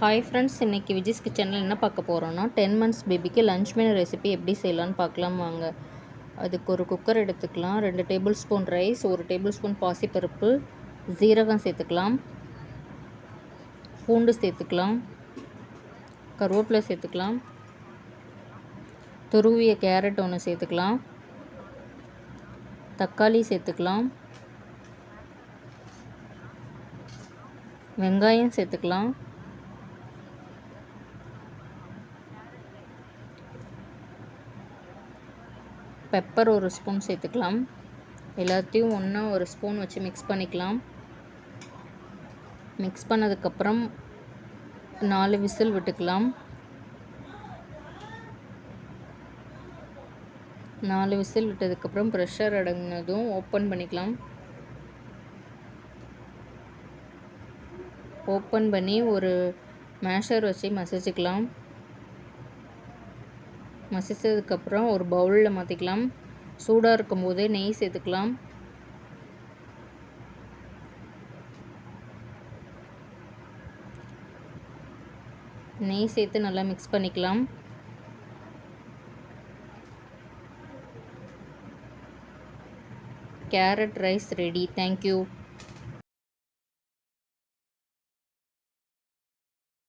Hi friends, இன்றைக்கி விஜிஸ் கிச்சனில் என்ன பார்க்க போகிறோன்னா 10 மந்த்ஸ் பேபிக்கு லஞ்ச் மெனு ரெசிபி எப்படி செய்யலான்னு பார்க்கலாம் வாங்க. அதுக்கு ஒரு குக்கர் எடுத்துக்கலாம். 2 table spoon rice, 1 table spoon பாசிப்பருப்பு, ஜீரகம் சேர்த்துக்கலாம், பூண்டு சேர்த்துக்கலாம், கருவேப்பிலை சேர்த்துக்கலாம், துருவிய கேரட் ஒன்று சேர்த்துக்கலாம், தக்காளி சேர்த்துக்கலாம், வெங்காயம் சேர்த்துக்கலாம், பெப்பர் ஒரு ஸ்பூன் சேர்த்துக்கலாம். எல்லாத்தையும் ஒன்றா ஒரு ஸ்பூன் வச்சு மிக்ஸ் பண்ணிக்கலாம். மிக்ஸ் பண்ணதுக்கப்புறம் 4 விசில் விட்டுக்கலாம். 4 விசில் விட்டதுக்கப்புறம் ப்ரெஷர் அடங்கினதும் ஓப்பன் பண்ணிக்கலாம். ஓப்பன் பண்ணி ஒரு மேஷர் வச்சு மசிச்சுக்கலாம். மசிச்சதுக்கப்புறம் ஒரு பவுலில் மாற்றிக்கலாம். சூடாக இருக்கும்போதே நெய் சேர்த்துக்கலாம். நெய் சேர்த்து நல்லா மிக்ஸ் பண்ணிக்கலாம். Carrot rice ready. தேங்க்யூ.